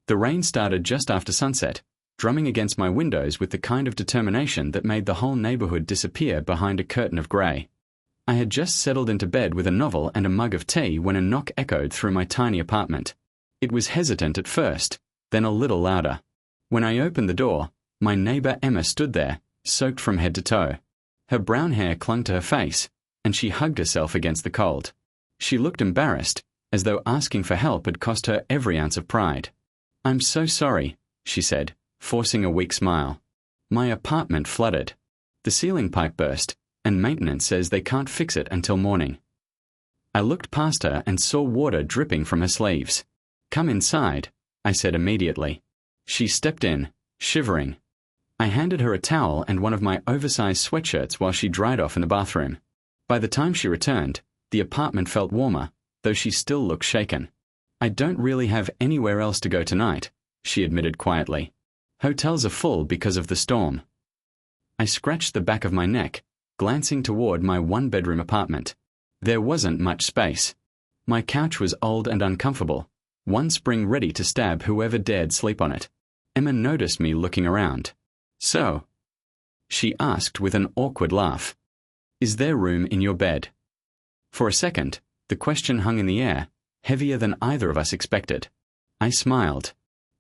The rain started just after sunset, drumming against my windows with the kind of determination that made the whole neighborhood disappear behind a curtain of gray. I had just settled into bed with a novel and a mug of tea when a knock echoed through my tiny apartment. It was hesitant at first, then a little louder. When I opened the door, my neighbor Emma stood there, soaked from head to toe. Her brown hair clung to her face, and she hugged herself against the cold. She looked embarrassed, as though asking for help had cost her every ounce of pride. "I'm so sorry," she said, forcing a weak smile. "My apartment flooded. The ceiling pipe burst, and maintenance says they can't fix it until morning." I looked past her and saw water dripping from her sleeves. "Come inside," I said immediately. She stepped in, shivering. I handed her a towel and one of my oversized sweatshirts while she dried off in the bathroom. By the time she returned, the apartment felt warmer, though she still looked shaken. "I don't really have anywhere else to go tonight," she admitted quietly. "Hotels are full because of the storm." I scratched the back of my neck, glancing toward my one-bedroom apartment. There wasn't much space. My couch was old and uncomfortable, one spring ready to stab whoever dared sleep on it. Emma noticed me looking around. "So?" she asked with an awkward laugh. "Is there room in your bed?" For a second, the question hung in the air, heavier than either of us expected. I smiled.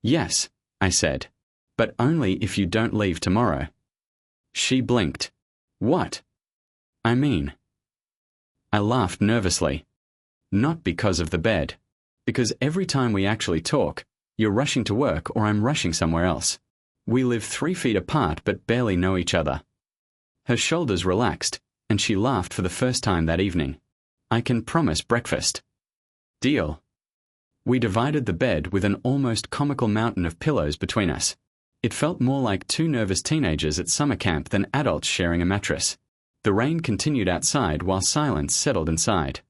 "Yes," I said, "but only if you don't leave tomorrow." She blinked. "What?" "I mean." I laughed nervously. "Not because of the bed. Because every time we actually talk, you're rushing to work or I'm rushing somewhere else. We live 3 feet apart but barely know each other." Her shoulders relaxed, and she laughed for the first time that evening. "I can promise breakfast." "Deal." We divided the bed with an almost comical mountain of pillows between us. It felt more like 2 nervous teenagers at summer camp than adults sharing a mattress. The rain continued outside while silence settled inside.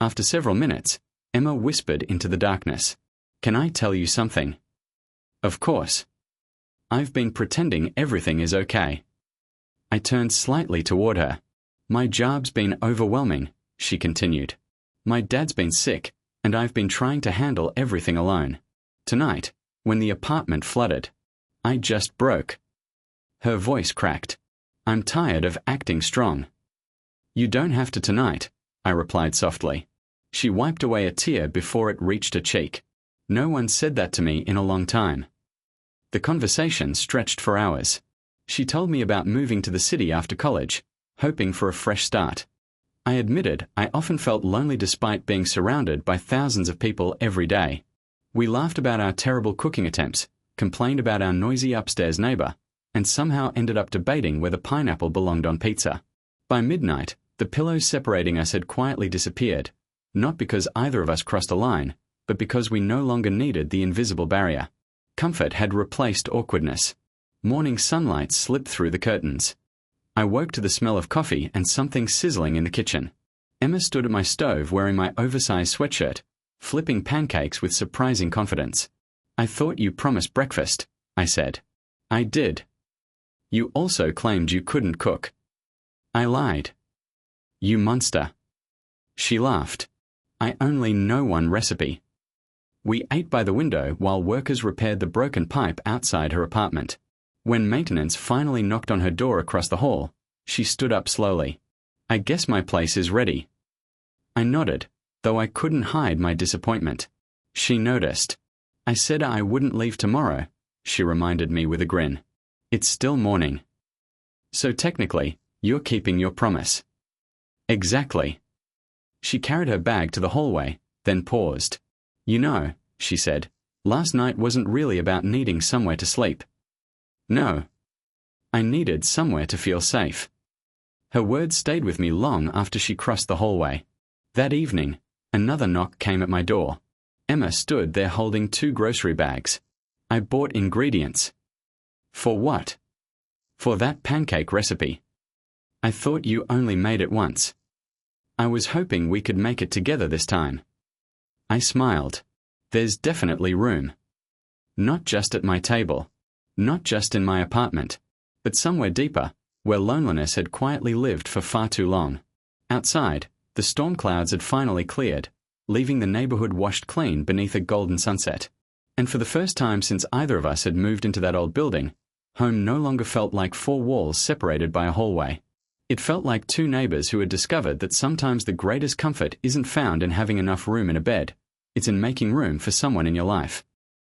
After several minutes, Emma whispered into the darkness, "Can I tell you something?" "Of course." "I've been pretending everything is okay." I turned slightly toward her. "My job's been overwhelming," she continued. "My dad's been sick, and I've been trying to handle everything alone. Tonight, when the apartment flooded, I just broke." Her voice cracked. "I'm tired of acting strong." "You don't have to tonight," I replied softly. She wiped away a tear before it reached her cheek. No one said that to me in a long time. The conversation stretched for hours. She told me about moving to the city after college, hoping for a fresh start. I admitted I often felt lonely despite being surrounded by thousands of people every day. We laughed about our terrible cooking attempts, complained about our noisy upstairs neighbor, and somehow ended up debating whether pineapple belonged on pizza. By midnight, the pillows separating us had quietly disappeared, not because either of us crossed a line, but because we no longer needed the invisible barrier. Comfort had replaced awkwardness. Morning sunlight slipped through the curtains. I woke to the smell of coffee and something sizzling in the kitchen. Emma stood at my stove wearing my oversized sweatshirt, flipping pancakes with surprising confidence. "I thought you promised breakfast," I said. "I did." "You also claimed you couldn't cook." I lied. "You monster." She laughed. "I only know one recipe." We ate by the window while workers repaired the broken pipe outside her apartment. When maintenance finally knocked on her door across the hall, she stood up slowly. "I guess my place is ready." I nodded, though I couldn't hide my disappointment. She noticed. "I said I wouldn't leave tomorrow," she reminded me with a grin. "It's still morning." "So technically, you're keeping your promise." "Exactly." She carried her bag to the hallway, then paused. "You know," she said, "last night wasn't really about needing somewhere to sleep." "No. I needed somewhere to feel safe." Her words stayed with me long after she crossed the hallway. That evening, another knock came at my door. Emma stood there holding 2 grocery bags. "I bought ingredients." "For what?" "For that pancake recipe." "I thought you only made it once." "I was hoping we could make it together this time." I smiled. "There's definitely room. Not just at my table. Not just in my apartment. But somewhere deeper, where loneliness had quietly lived for far too long." Outside, the storm clouds had finally cleared, leaving the neighborhood washed clean beneath a golden sunset. And for the first time since either of us had moved into that old building, home no longer felt like four walls separated by a hallway. It felt like two neighbors who had discovered that sometimes the greatest comfort isn't found in having enough room in a bed. It's in making room for someone in your life.